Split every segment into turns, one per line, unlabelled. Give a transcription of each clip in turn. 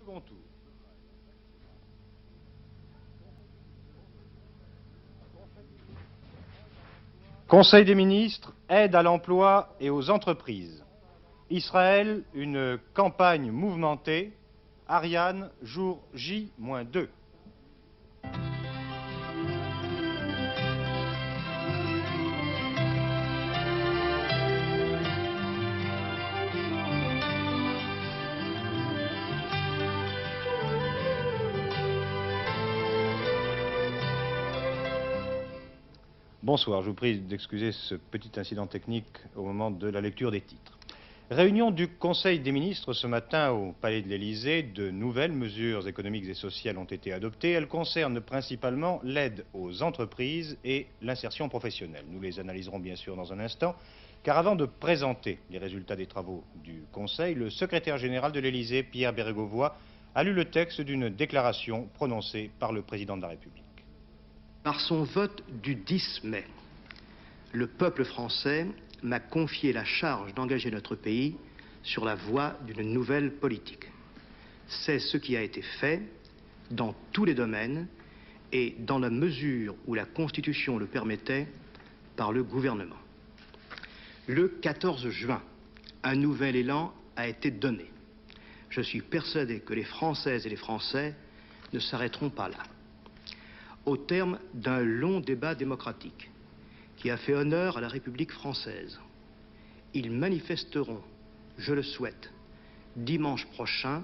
Second tour. Conseil des ministres, aide à l'emploi et aux entreprises. Israël, une campagne mouvementée. Ariane, jour J-2. Bonsoir, je vous prie d'excuser ce petit incident technique au moment de la lecture des titres. Réunion du Conseil des ministres ce matin au Palais de l'Élysée. De nouvelles mesures économiques et sociales ont été adoptées. Elles concernent principalement l'aide aux entreprises et l'insertion professionnelle. Nous les analyserons bien sûr dans un instant, car avant de présenter les résultats des travaux du Conseil, le secrétaire général de l'Élysée, Pierre Bérégovoy, a lu le texte d'une déclaration prononcée par le président de la République.
Par son vote du 10 mai, le peuple français m'a confié la charge d'engager notre pays sur la voie d'une nouvelle politique. C'est ce qui a été fait dans tous les domaines et dans la mesure où la Constitution le permettait par le gouvernement. Le 14 juin, un nouvel élan a été donné. Je suis persuadé que les Françaises et les Français ne s'arrêteront pas là. Au terme d'un long débat démocratique qui a fait honneur à la République française, ils manifesteront, je le souhaite, dimanche prochain,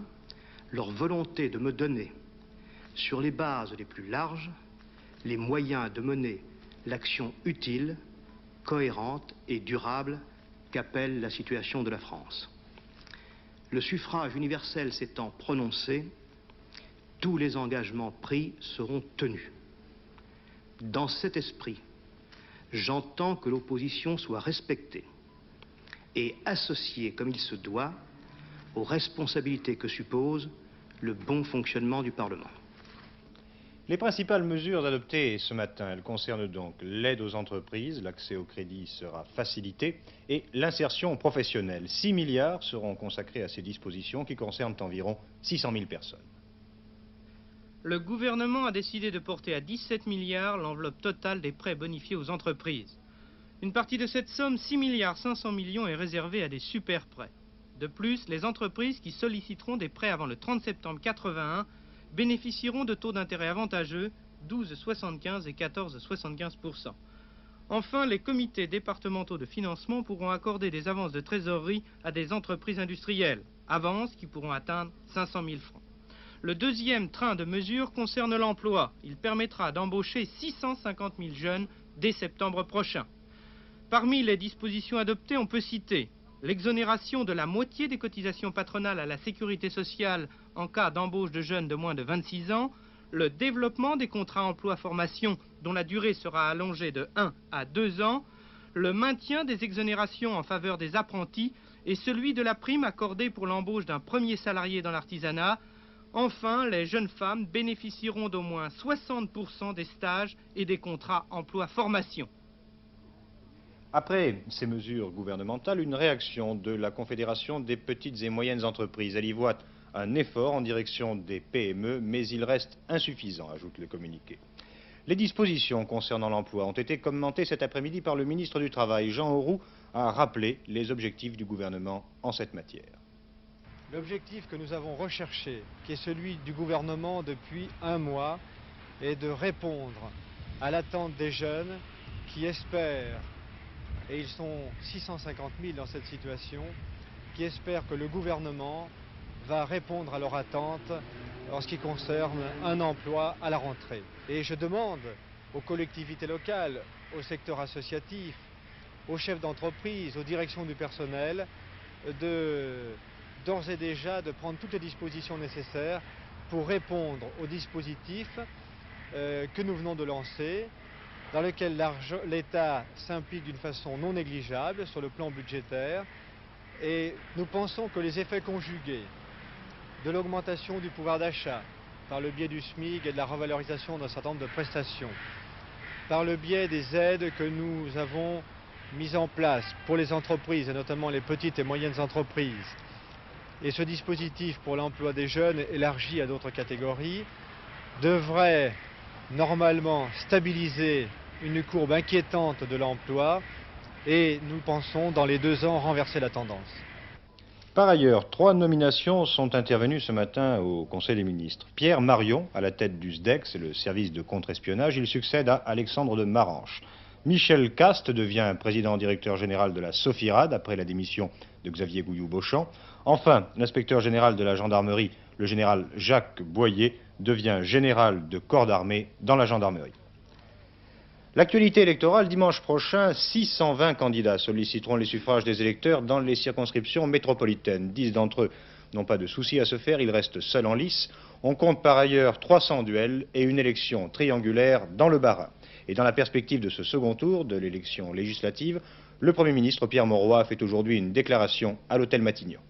leur volonté de me donner, sur les bases les plus larges, les moyens de mener l'action utile, cohérente et durable qu'appelle la situation de la France. Le suffrage universel s'étant prononcé, tous les engagements pris seront tenus. Dans cet esprit, j'entends que l'opposition soit respectée et associée comme il se doit aux responsabilités que suppose le bon fonctionnement du Parlement.
Les principales mesures adoptées ce matin, elles concernent donc l'aide aux entreprises, l'accès au crédit sera facilité, et l'insertion professionnelle. 6 milliards seront consacrés à ces dispositions qui concernent environ 600 000 personnes.
Le gouvernement a décidé de porter à 17 milliards l'enveloppe totale des prêts bonifiés aux entreprises. Une partie de cette somme, 6 milliards 500 millions, est réservée à des super prêts. De plus, les entreprises qui solliciteront des prêts avant le 30 septembre 81 bénéficieront de taux d'intérêt avantageux, 12,75 et 14,75%. Enfin, les comités départementaux de financement pourront accorder des avances de trésorerie à des entreprises industrielles, avances qui pourront atteindre 500 000 francs. Le deuxième train de mesures concerne l'emploi. Il permettra d'embaucher 650 000 jeunes dès septembre prochain. Parmi les dispositions adoptées, on peut citer l'exonération de la moitié des cotisations patronales à la sécurité sociale en cas d'embauche de jeunes de moins de 26 ans, le développement des contrats emploi-formation dont la durée sera allongée de 1 à 2 ans, le maintien des exonérations en faveur des apprentis et celui de la prime accordée pour l'embauche d'un premier salarié dans l'artisanat. Enfin, les jeunes femmes bénéficieront d'au moins 60% des stages et des contrats emploi-formation.
Après ces mesures gouvernementales, une réaction de la Confédération des petites et moyennes entreprises. Elle y voit un effort en direction des PME, mais il reste insuffisant, ajoute le communiqué. Les dispositions concernant l'emploi ont été commentées cet après-midi par le ministre du Travail. Jean Auroux a rappelé les objectifs du gouvernement en cette matière.
L'objectif que nous avons recherché, qui est celui du gouvernement depuis un mois, est de répondre à l'attente des jeunes qui espèrent, et ils sont 650 000 dans cette situation, qui espèrent que le gouvernement va répondre à leur attente en ce qui concerne un emploi à la rentrée. Et je demande aux collectivités locales, au secteur associatif, aux chefs d'entreprise, aux directions du personnel, d'ores et déjà de prendre toutes les dispositions nécessaires pour répondre au dispositif que nous venons de lancer, dans lequel l'État s'implique d'une façon non négligeable sur le plan budgétaire. Et nous pensons que les effets conjugués de l'augmentation du pouvoir d'achat par le biais du SMIC et de la revalorisation d'un certain nombre de prestations, par le biais des aides que nous avons mises en place pour les entreprises, et notamment les petites et moyennes entreprises, et ce dispositif pour l'emploi des jeunes élargi à d'autres catégories devrait normalement stabiliser une courbe inquiétante de l'emploi et nous pensons dans les 2 ans renverser la tendance.
Par ailleurs, 3 nominations sont intervenues ce matin au Conseil des ministres. Pierre Marion, à la tête du SDEC, c'est le service de contre-espionnage, il succède à Alexandre de Maranche. Michel Cast devient président-directeur général de la Sofirad après la démission de Xavier Gouillou-Beauchamp. Enfin, l'inspecteur général de la gendarmerie, le général Jacques Boyer, devient général de corps d'armée dans la gendarmerie. L'actualité électorale, dimanche prochain, 620 candidats solliciteront les suffrages des électeurs dans les circonscriptions métropolitaines. 10 d'entre eux n'ont pas de souci à se faire, ils restent seuls en lice. On compte par ailleurs 300 duels et une élection triangulaire dans le Bas-Rhin. Et dans la perspective de ce second tour de l'élection législative, le Premier ministre Pierre Mauroy a fait aujourd'hui une déclaration à l'hôtel Matignon.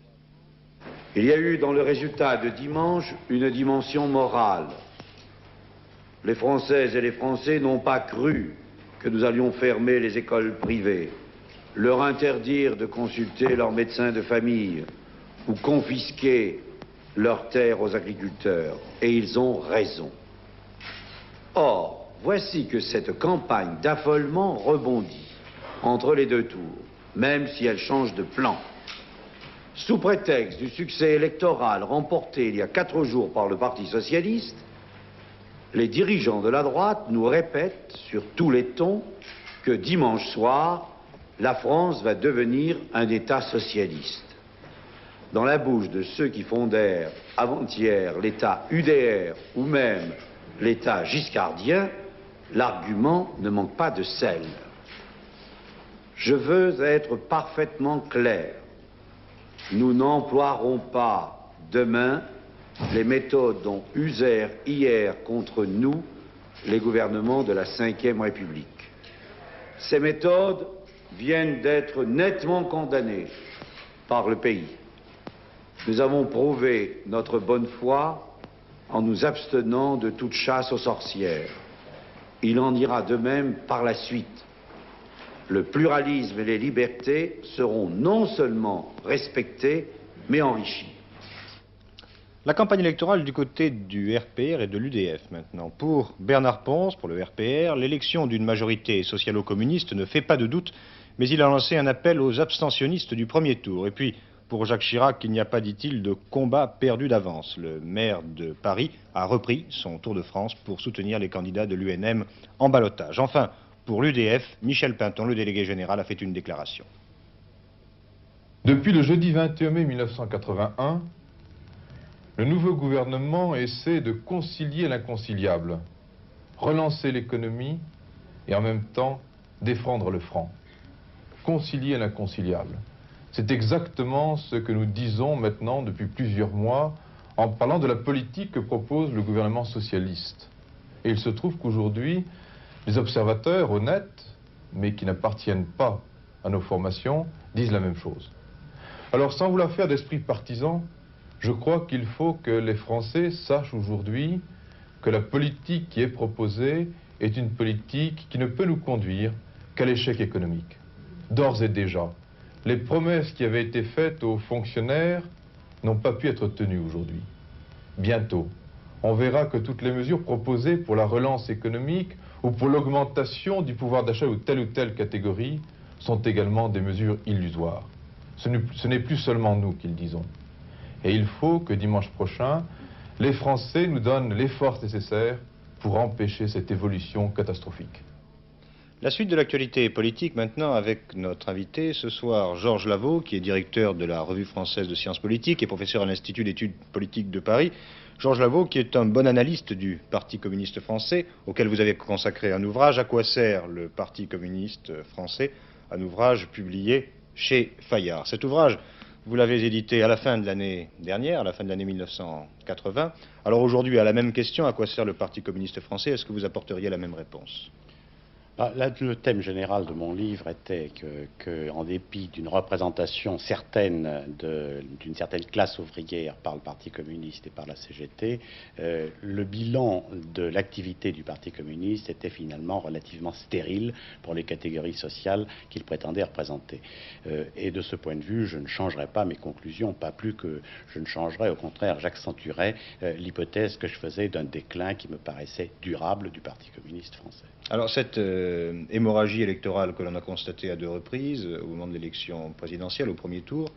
Il y a eu dans le résultat de dimanche une dimension morale. Les Françaises et les Français n'ont pas cru que nous allions fermer les écoles privées, leur interdire de consulter leurs médecins de famille ou confisquer leurs terres aux agriculteurs. Et ils ont raison. Or, voici que cette campagne d'affolement rebondit entre les 2 tours, même si elle change de plan. Sous prétexte du succès électoral remporté il y a 4 jours par le Parti socialiste, les dirigeants de la droite nous répètent sur tous les tons que dimanche soir, la France va devenir un État socialiste. Dans la bouche de ceux qui fondèrent avant-hier l'État UDR ou même l'État giscardien, l'argument ne manque pas de sel. Je veux être parfaitement clair. Nous n'emploierons pas demain les méthodes dont usèrent hier contre nous les gouvernements de la Ve République. Ces méthodes viennent d'être nettement condamnées par le pays. Nous avons prouvé notre bonne foi en nous abstenant de toute chasse aux sorcières. Il en ira de même par la suite. Le pluralisme et les libertés seront non seulement respectés, mais enrichis.
La campagne électorale du côté du RPR et de l'UDF maintenant. Pour Bernard Pons, pour le RPR, l'élection d'une majorité socialo-communiste ne fait pas de doute, mais il a lancé un appel aux abstentionnistes du premier tour. Et puis, pour Jacques Chirac, il n'y a pas, dit-il, de combat perdu d'avance. Le maire de Paris a repris son tour de France pour soutenir les candidats de l'UNM en ballottage. Enfin, pour l'UDF, Michel Pinton, le délégué général, a fait une déclaration.
Depuis le jeudi 21 mai 1981, le nouveau gouvernement essaie de concilier l'inconciliable, relancer l'économie et en même temps défendre le franc. Concilier l'inconciliable. C'est exactement ce que nous disons maintenant depuis plusieurs mois en parlant de la politique que propose le gouvernement socialiste. Et il se trouve qu'aujourd'hui, les observateurs honnêtes, mais qui n'appartiennent pas à nos formations, disent la même chose. Alors, sans vouloir faire d'esprit partisan, je crois qu'il faut que les Français sachent aujourd'hui que la politique qui est proposée est une politique qui ne peut nous conduire qu'à l'échec économique. D'ores et déjà, les promesses qui avaient été faites aux fonctionnaires n'ont pas pu être tenues aujourd'hui. Bientôt, on verra que toutes les mesures proposées pour la relance économique ou pour l'augmentation du pouvoir d'achat ou telle catégorie sont également des mesures illusoires. Ce n'est plus seulement nous qui le disons. Et il faut que dimanche prochain, les Français nous donnent les forces nécessaires pour empêcher cette évolution catastrophique.
La suite de l'actualité politique maintenant avec notre invité ce soir, Georges Lavaux, qui est directeur de la Revue française de sciences politiques et professeur à l'Institut d'études politiques de Paris. Georges Lavaux, qui est un bon analyste du Parti communiste français, auquel vous avez consacré un ouvrage, À quoi sert le Parti communiste français, un ouvrage publié chez Fayard. Cet ouvrage, vous l'avez édité à la fin de l'année dernière, à la fin de l'année 1980. Alors aujourd'hui, à la même question, à quoi sert le Parti communiste français, est-ce que vous apporteriez la même réponse ?
Le thème général de mon livre était en dépit d'une représentation certaine d'une certaine classe ouvrière par le Parti communiste et par la CGT, le bilan de l'activité du Parti communiste était finalement relativement stérile pour les catégories sociales qu'il prétendait représenter. Et de ce point de vue, je ne changerai pas mes conclusions, pas plus que je ne changerai, au contraire, j'accentuerai l'hypothèse que je faisais d'un déclin qui me paraissait durable du Parti communiste français.
Alors cette hémorragie électorale que l'on a constatée à 2 reprises, au moment de l'élection présidentielle, au premier tour,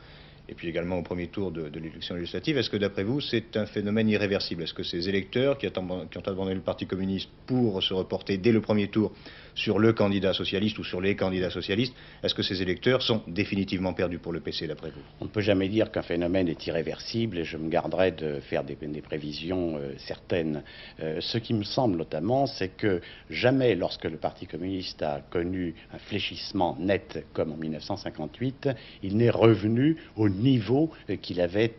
et puis également au premier tour de l'élection législative, est-ce que d'après vous c'est un phénomène irréversible? Est-ce que ces électeurs qui ont abandonné le Parti communiste pour se reporter dès le premier tour sur le candidat socialiste ou sur les candidats socialistes, est-ce que ces électeurs sont définitivement perdus pour le PC d'après vous?
On ne peut jamais dire qu'un phénomène est irréversible et je me garderai de faire des prévisions certaines. Ce qui me semble notamment, c'est que jamais lorsque le Parti communiste a connu un fléchissement net comme en 1958, il n'est revenu au niveau qu'il avait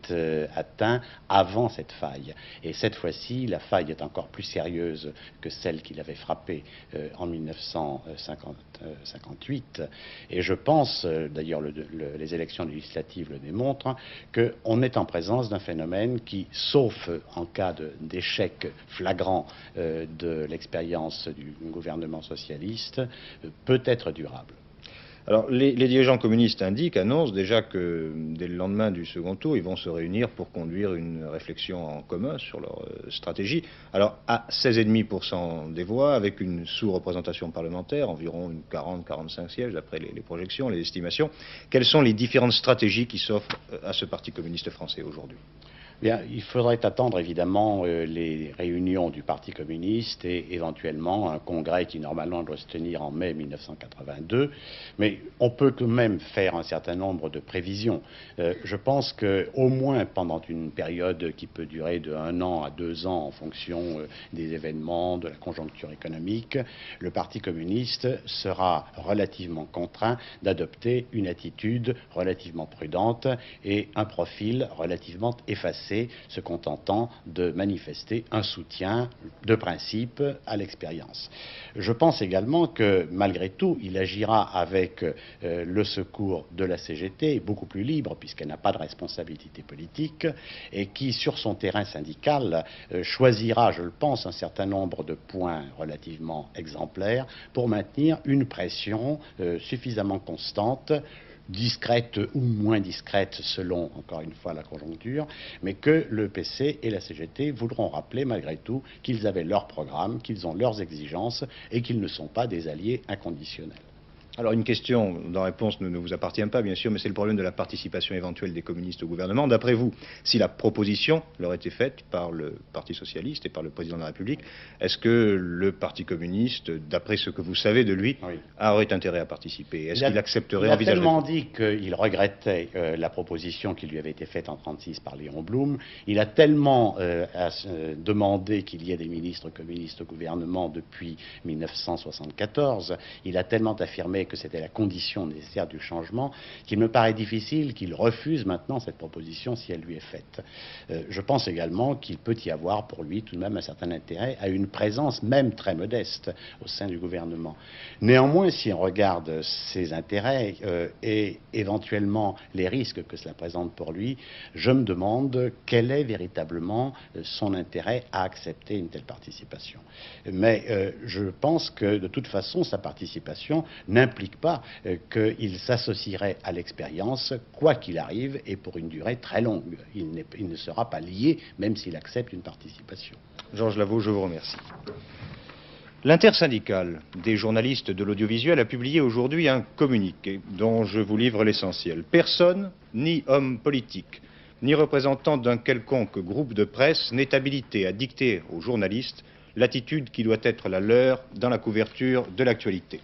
atteint avant cette faille. Et cette fois-ci, la faille est encore plus sérieuse que celle qu'il avait frappée en 1958. Et je pense, d'ailleurs les élections législatives le démontrent, qu'on est en présence d'un phénomène qui, sauf en cas d'échec flagrant de l'expérience du gouvernement socialiste, peut être durable.
Alors, les dirigeants communistes annoncent déjà que dès le lendemain du second tour, ils vont se réunir pour conduire une réflexion en commun sur leur stratégie. Alors, à 16,5% des voix, avec une sous-représentation parlementaire, environ 40-45 sièges d'après les projections, les estimations, quelles sont les différentes stratégies qui s'offrent à ce Parti communiste français aujourd'hui?
Bien, il faudrait attendre évidemment les réunions du Parti communiste et éventuellement un congrès qui normalement doit se tenir en mai 1982. Mais on peut quand même faire un certain nombre de prévisions. Je pense qu'au moins pendant une période qui peut durer de 1 an à 2 ans en fonction des événements, de la conjoncture économique, le Parti communiste sera relativement contraint d'adopter une attitude relativement prudente et un profil relativement effacé, se contentant de manifester un soutien de principe à l'expérience. Je pense également que, malgré tout, il agira avec le secours de la CGT, beaucoup plus libre, puisqu'elle n'a pas de responsabilité politique, et qui, sur son terrain syndical, choisira, je le pense, un certain nombre de points relativement exemplaires pour maintenir une pression suffisamment constante, discrète ou moins discrète selon, encore une fois, la conjoncture, mais que le PC et la CGT voudront rappeler malgré tout qu'ils avaient leur programme, qu'ils ont leurs exigences et qu'ils ne sont pas des alliés inconditionnels.
Alors une question dont la réponse ne vous appartient pas, bien sûr, mais c'est le problème de la participation éventuelle des communistes au gouvernement. D'après vous, si la proposition leur était faite par le Parti socialiste et par le président de la République, est-ce que le Parti communiste, d'après ce que vous savez de lui, aurait intérêt à participer? Est-ce qu'il accepterait, envisagerait?
Il a tellement dit qu'il regrettait la proposition qui lui avait été faite en 1936 par Léon Blum. Il a tellement demandé qu'il y ait des ministres communistes au gouvernement depuis 1974. Il a tellement affirmé que c'était la condition nécessaire du changement, qu'il me paraît difficile qu'il refuse maintenant cette proposition si elle lui est faite. Je pense également qu'il peut y avoir pour lui tout de même un certain intérêt à une présence, même très modeste, au sein du gouvernement. Néanmoins, si on regarde ses intérêts et éventuellement les risques que cela présente pour lui, je me demande quel est véritablement son intérêt à accepter une telle participation. Mais je pense que de toute façon, sa participation n'implique pas qu'il s'associerait à l'expérience, quoi qu'il arrive, et pour une durée très longue. Il ne sera pas lié, même s'il accepte une participation.
Georges Lavaux, je vous remercie. L'intersyndicale des journalistes de l'audiovisuel a publié aujourd'hui un communiqué dont je vous livre l'essentiel. Personne, ni homme politique, ni représentant d'un quelconque groupe de presse n'est habilité à dicter aux journalistes l'attitude qui doit être la leur dans la couverture de l'actualité.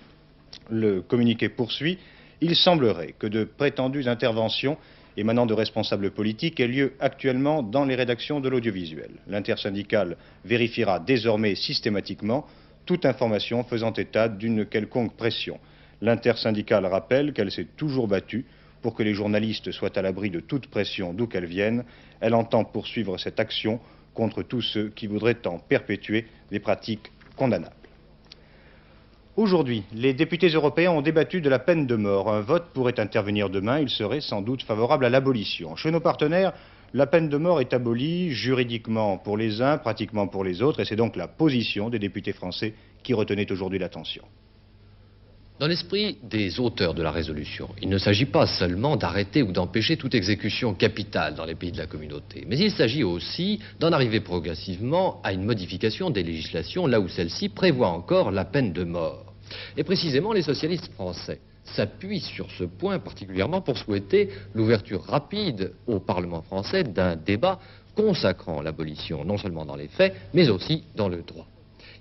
Le communiqué poursuit. Il semblerait que de prétendues interventions émanant de responsables politiques aient lieu actuellement dans les rédactions de l'audiovisuel. L'intersyndicale vérifiera désormais systématiquement toute information faisant état d'une quelconque pression. L'intersyndicale rappelle qu'elle s'est toujours battue pour que les journalistes soient à l'abri de toute pression d'où qu'elle vienne. Elle entend poursuivre cette action contre tous ceux qui voudraient en perpétuer des pratiques condamnables. Aujourd'hui, les députés européens ont débattu de la peine de mort. Un vote pourrait intervenir demain. Il serait sans doute favorable à l'abolition. Chez nos partenaires, la peine de mort est abolie juridiquement pour les uns, pratiquement pour les autres, et c'est donc la position des députés français qui retenait aujourd'hui l'attention.
Dans l'esprit des auteurs de la résolution, il ne s'agit pas seulement d'arrêter ou d'empêcher toute exécution capitale dans les pays de la communauté, mais il s'agit aussi d'en arriver progressivement à une modification des législations là où celles-ci prévoient encore la peine de mort. Et précisément, les socialistes français s'appuient sur ce point particulièrement pour souhaiter l'ouverture rapide au Parlement français d'un débat consacrant l'abolition, non seulement dans les faits, mais aussi dans le droit.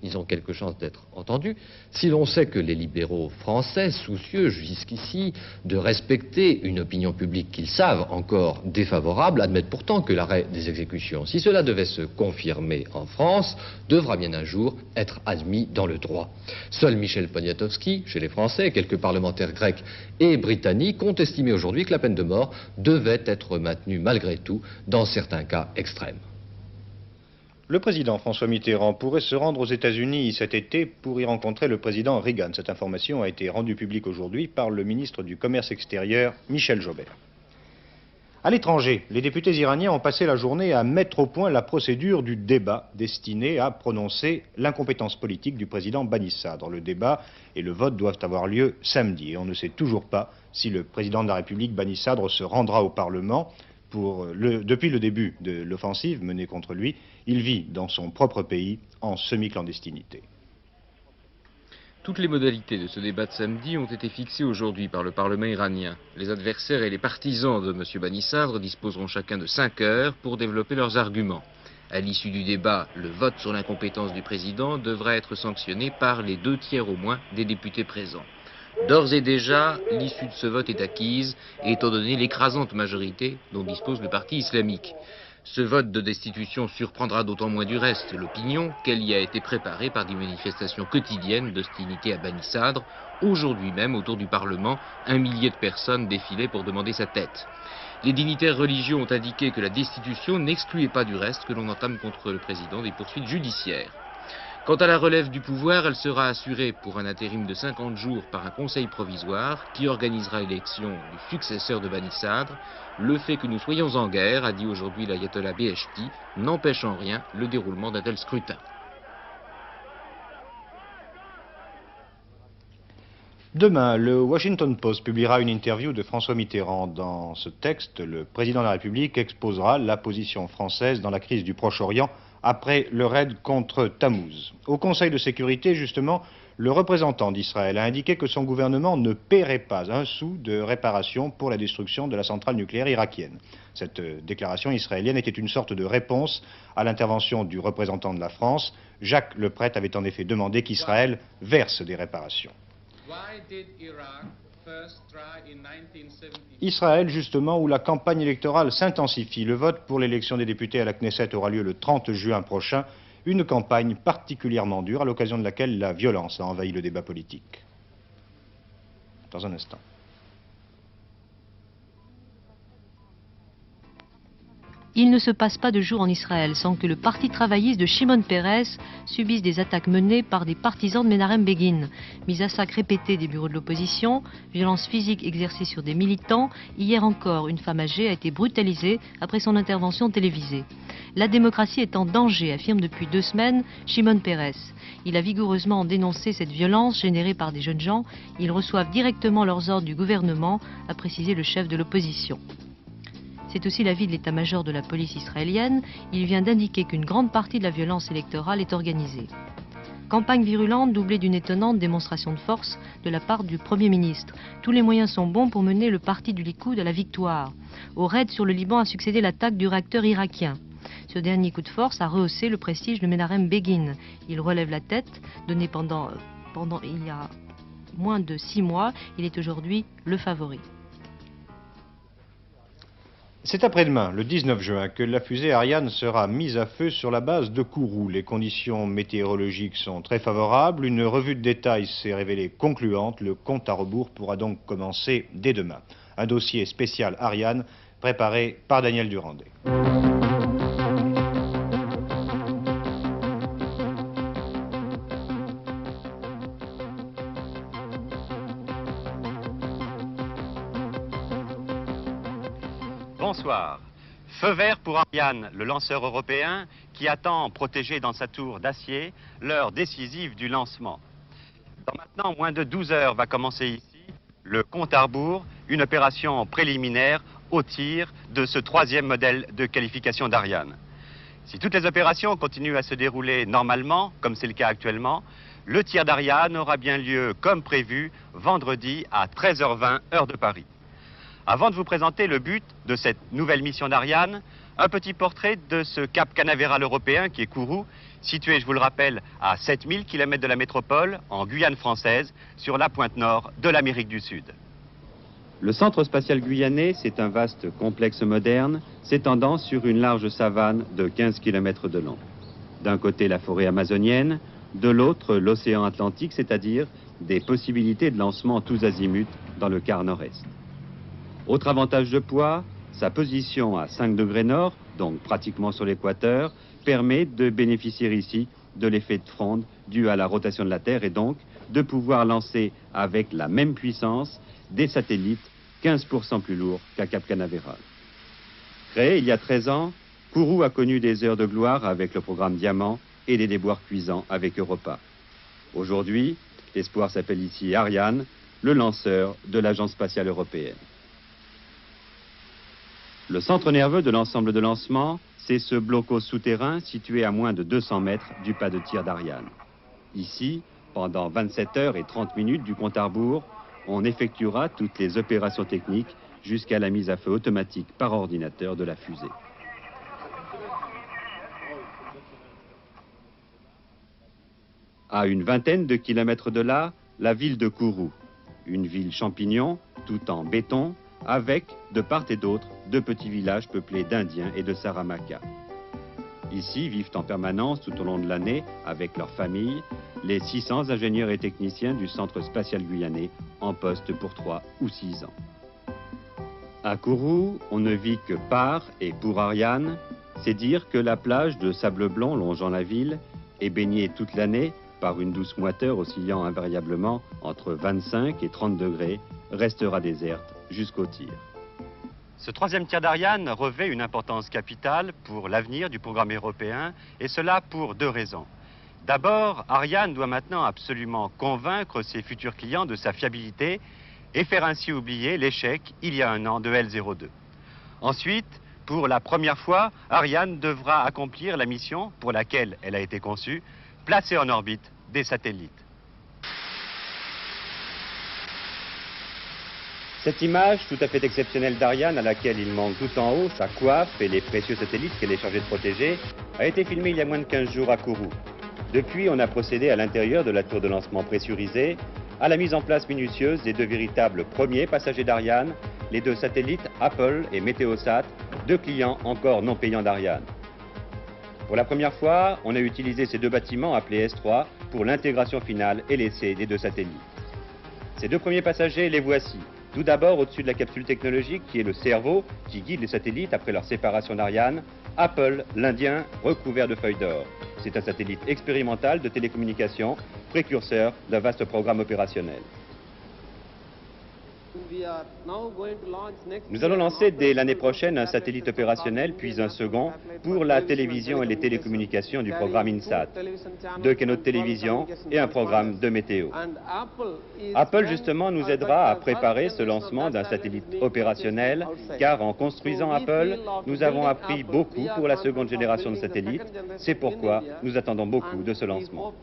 Ils ont quelque chance d'être entendus, si l'on sait que les libéraux français, soucieux jusqu'ici de respecter une opinion publique qu'ils savent encore défavorable, admettent pourtant que l'arrêt des exécutions, si cela devait se confirmer en France, devra bien un jour être admis dans le droit. Seul Michel Poniatowski, chez les Français, et quelques parlementaires grecs et britanniques ont estimé aujourd'hui que la peine de mort devait être maintenue malgré tout dans certains cas extrêmes.
Le président François Mitterrand pourrait se rendre aux États-Unis cet été pour y rencontrer le président Reagan. Cette information a été rendue publique aujourd'hui par le ministre du Commerce extérieur, Michel Joubert. À l'étranger, les députés iraniens ont passé la journée à mettre au point la procédure du débat destinée à prononcer l'incompétence politique du président Bani Sadr. Le débat et le vote doivent avoir lieu samedi et on ne sait toujours pas si le président de la République, Bani Sadr, se rendra au Parlement. Depuis le début de l'offensive menée contre lui, il vit dans son propre pays en semi-clandestinité.
Toutes les modalités de ce débat de samedi ont été fixées aujourd'hui par le Parlement iranien. Les adversaires et les partisans de M. Bani Sadr disposeront chacun de 5 heures pour développer leurs arguments. À l'issue du débat, le vote sur l'incompétence du président devra être sanctionné par les 2 tiers au moins des députés présents. D'ores et déjà, l'issue de ce vote est acquise, étant donné l'écrasante majorité dont dispose le parti islamique. Ce vote de destitution surprendra d'autant moins du reste l'opinion qu'elle y a été préparée par des manifestations quotidiennes d'hostilité à Bani Sadr. Aujourd'hui même, autour du Parlement, 1 millier de personnes défilaient pour demander sa tête. Les dignitaires religieux ont indiqué que la destitution n'excluait pas du reste que l'on entame contre le président des poursuites judiciaires. Quant à la relève du pouvoir, elle sera assurée pour un intérim de 50 jours par un conseil provisoire qui organisera l'élection du successeur de Bani Sadr. Le fait que nous soyons en guerre, a dit aujourd'hui l'ayatollah Beheshti, n'empêche en rien le déroulement d'un tel scrutin.
Demain, le Washington Post publiera une interview de François Mitterrand. Dans ce texte, le président de la République exposera la position française dans la crise du Proche-Orient après le raid contre Tammuz. Au Conseil de sécurité, justement, le représentant d'Israël a indiqué que son gouvernement ne paierait pas un sou de réparation pour la destruction de la centrale nucléaire irakienne. Cette déclaration israélienne était une sorte de réponse à l'intervention du représentant de la France. Jacques Leprêtre avait en effet demandé qu'Israël verse des réparations. Israël, justement, où la campagne électorale s'intensifie. Le vote pour l'élection des députés à la Knesset aura lieu le 30 juin prochain. Une campagne particulièrement dure, à l'occasion de laquelle la violence a envahi le débat politique. Dans un instant.
Il ne se passe pas de jour en Israël sans que le parti travailliste de Shimon Peres subisse des attaques menées par des partisans de Menachem Begin. Mise à sac répétée des bureaux de l'opposition, violences physiques exercées sur des militants. Hier encore, une femme âgée a été brutalisée après son intervention télévisée. La démocratie est en danger, affirme depuis 2 semaines Shimon Peres. Il a vigoureusement dénoncé cette violence générée par des jeunes gens. Ils reçoivent directement leurs ordres du gouvernement, a précisé le chef de l'opposition. C'est aussi l'avis de l'état-major de la police israélienne. Il vient d'indiquer qu'une grande partie de la violence électorale est organisée. Campagne virulente doublée d'une étonnante démonstration de force de la part du Premier ministre. Tous les moyens sont bons pour mener le parti du Likoud à la victoire. Au raid sur le Liban a succédé l'attaque du réacteur irakien. Ce dernier coup de force a rehaussé le prestige de Menachem Begin. Il relève la tête, donnée pendant il y a moins de 6 mois. Il est aujourd'hui le favori.
C'est après-demain, le 19 juin, que la fusée Ariane sera mise à feu sur la base de Kourou. Les conditions météorologiques sont très favorables. Une revue de détail s'est révélée concluante. Le compte à rebours pourra donc commencer dès demain. Un dossier spécial Ariane préparé par Daniel Durandet.
Feu vert pour Ariane, le lanceur européen, qui attend, protégé dans sa tour d'acier, l'heure décisive du lancement. Dans maintenant moins de 12 heures va commencer ici le compte à rebours, une opération préliminaire au tir de ce 3e modèle de qualification d'Ariane. Si toutes les opérations continuent à se dérouler normalement, comme c'est le cas actuellement, le tir d'Ariane aura bien lieu comme prévu vendredi à 13h20 heure de Paris. Avant de vous présenter le but de cette nouvelle mission d'Ariane, un petit portrait de ce cap canavéral européen qui est Kourou, situé, je vous le rappelle, à 7000 km de la métropole, en Guyane française, sur la pointe nord de l'Amérique du Sud. Le centre spatial guyanais, c'est un vaste complexe moderne, s'étendant sur une large savane de 15 km de long. D'un côté, la forêt amazonienne, de l'autre, l'océan Atlantique, c'est-à-dire des possibilités de lancement tous azimuts dans le quart nord-est. Autre avantage de poids, sa position à 5 degrés nord, donc pratiquement sur l'équateur, permet de bénéficier ici de l'effet de fronde dû à la rotation de la Terre et donc de pouvoir lancer avec la même puissance des satellites 15% plus lourds qu'à Cap Canaveral. Créé il y a 13 ans, Kourou a connu des heures de gloire avec le programme Diamant et des déboires cuisants avec Europa. Aujourd'hui, l'espoir s'appelle ici Ariane, le lanceur de l'Agence spatiale européenne. Le centre nerveux de l'ensemble de lancement, c'est ce blocos souterrain situé à moins de 200 mètres du pas de tir d'Ariane. Ici, pendant 27 heures et 30 minutes du compte à rebours, on effectuera toutes les opérations techniques jusqu'à la mise à feu automatique par ordinateur de la fusée. À une vingtaine de kilomètres de là, la ville de Kourou, une ville champignon, tout en béton, avec, de part et d'autre, 2 petits villages peuplés d'Indiens et de Saramacas. Ici vivent en permanence tout au long de l'année, avec leurs familles, les 600 ingénieurs et techniciens du Centre spatial guyanais en poste pour 3 ou 6 ans. À Kourou, on ne vit que par et pour Ariane, c'est dire que la plage de sable blanc longeant la ville est baignée toute l'année par une douce moiteur oscillant invariablement entre 25 et 30 degrés, restera déserte jusqu'au tir. Ce 3e tir d'Ariane revêt une importance capitale pour l'avenir du programme européen, et cela pour 2 raisons. D'abord, Ariane doit maintenant absolument convaincre ses futurs clients de sa fiabilité et faire ainsi oublier l'échec, il y a 1 an, de L02. Ensuite, pour la première fois, Ariane devra accomplir la mission pour laquelle elle a été conçue, placer en orbite des satellites. Cette image tout à fait exceptionnelle d'Ariane, à laquelle il manque tout en haut sa coiffe et les précieux satellites qu'elle est chargée de protéger, a été filmée il y a moins de 15 jours à Kourou. Depuis, on a procédé à l'intérieur de la tour de lancement pressurisée à la mise en place minutieuse des 2 véritables premiers passagers d'Ariane, les 2 satellites Apple et Meteosat, 2 clients encore non payants d'Ariane. Pour la première fois, on a utilisé ces 2 bâtiments appelés S3 pour l'intégration finale et l'essai des 2 satellites. Ces 2 premiers passagers, les voici. Tout d'abord, au-dessus de la capsule technologique qui est le cerveau qui guide les satellites après leur séparation d'Ariane, Apple, l'Indien, recouvert de feuilles d'or. C'est un satellite expérimental de télécommunication, précurseur d'un vaste programme opérationnel. Nous allons lancer dès l'année prochaine un satellite opérationnel, puis un second, pour la télévision et les télécommunications du programme INSAT. 2 canaux de télévision et un programme de météo. Apple, justement, nous aidera à préparer ce lancement d'un satellite opérationnel, car en construisant Apple, nous avons appris beaucoup pour la 2e génération de satellites. C'est pourquoi nous attendons beaucoup de ce lancement.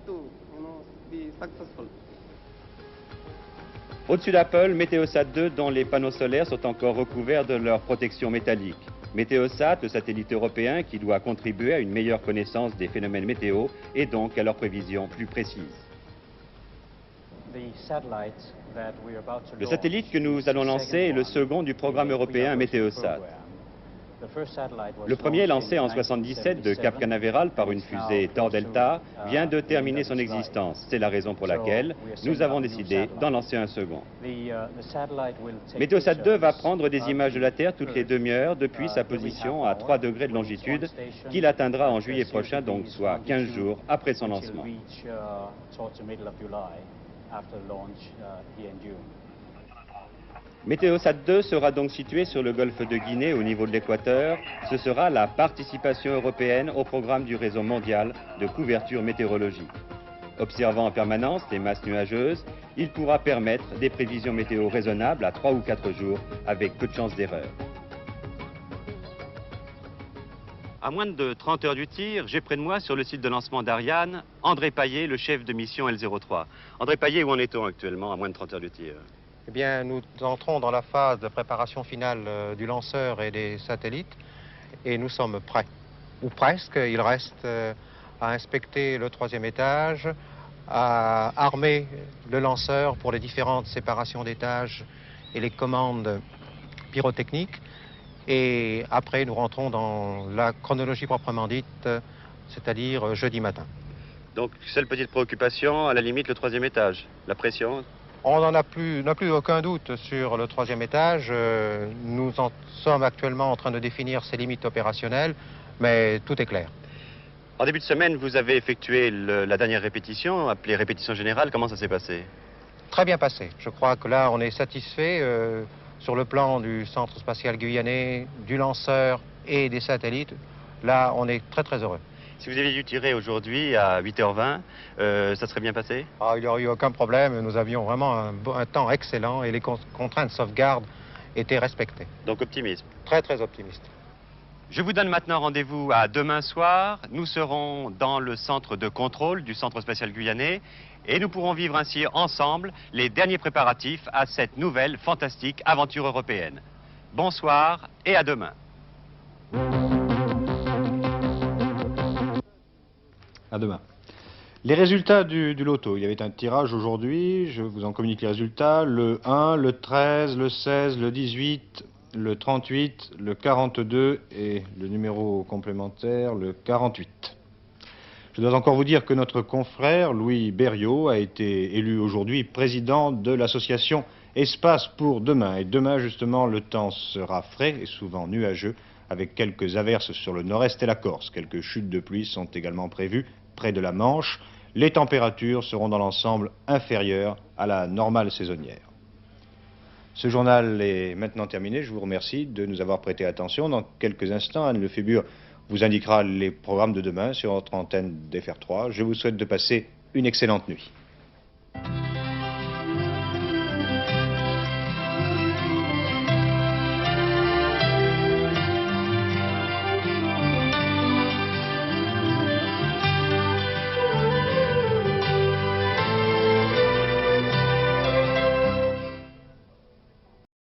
Au-dessus d'Apple, Meteosat 2, dont les panneaux solaires sont encore recouverts de leur protection métallique. Meteosat, le satellite européen qui doit contribuer à une meilleure connaissance des phénomènes météo et donc à leurs prévisions plus précises. Le satellite que nous allons lancer est le second du programme européen Meteosat. Le premier, lancé en 1977 de Cap Canaveral par une fusée Thor Delta, vient de terminer son existence. C'est la raison pour laquelle nous avons décidé d'en lancer un second. Meteosat 2 va prendre des images de la Terre toutes les demi-heures depuis sa position à 3 degrés de longitude qu'il atteindra en juillet prochain, donc soit 15 jours après son lancement. Météosat 2 sera donc situé sur le golfe de Guinée au niveau de l'équateur. Ce sera la participation européenne au programme du réseau mondial de couverture météorologique. Observant en permanence les masses nuageuses, il pourra permettre des prévisions météo raisonnables à 3 ou 4 jours avec peu de chances d'erreur. À moins de 30 heures du tir, j'ai près de moi, sur le site de lancement d'Ariane, André Paillet, le chef de mission L03. André Paillet, où en est-on actuellement, à moins de 30 heures du tir?
Eh bien, nous entrons dans la phase de préparation finale du lanceur et des satellites et nous sommes prêts, ou presque. Il reste à inspecter le 3e étage, à armer le lanceur pour les différentes séparations d'étages et les commandes pyrotechniques. Et après, nous rentrons dans la chronologie proprement dite, c'est-à-dire jeudi matin.
Donc, seule petite préoccupation, à la limite, le 3e étage, la pression?
On n'a plus aucun doute sur le 3e étage. Nous en sommes actuellement en train de définir ses limites opérationnelles, mais tout est clair.
En début de semaine, vous avez effectué la dernière répétition, appelée répétition générale. Comment ça s'est passé?
Très bien passé. Je crois que là, on est satisfait sur le plan du centre spatial guyanais, du lanceur et des satellites. Là, on est très très heureux.
Si vous aviez dû tirer aujourd'hui à 8h20, ça serait bien passé?
Il n'y aurait eu aucun problème. Nous avions vraiment un temps excellent et les contraintes de sauvegarde étaient respectées.
Donc optimisme?
Très très optimiste.
Je vous donne maintenant rendez-vous à demain soir. Nous serons dans le centre de contrôle du centre spatial guyanais et nous pourrons vivre ainsi ensemble les derniers préparatifs à cette nouvelle fantastique aventure européenne. Bonsoir et à demain.
À demain. Les résultats du loto. Il y avait un tirage aujourd'hui, je vous en communique les résultats. Le 1, le 13, le 16, le 18, le 38, le 42 et le numéro complémentaire, le 48. Je dois encore vous dire que notre confrère Louis Berriot a été élu aujourd'hui président de l'association Espace pour demain. Et demain, justement, le temps sera frais et souvent nuageux, avec quelques averses sur le nord-est et la Corse. Quelques chutes de pluie sont également prévues près de la Manche. Les températures seront dans l'ensemble inférieures à la normale saisonnière. Ce journal est maintenant terminé. Je vous remercie de nous avoir prêté attention. Dans quelques instants, Anne Lefébure vous indiquera les programmes de demain sur notre antenne d'FR3. Je vous souhaite de passer une excellente nuit.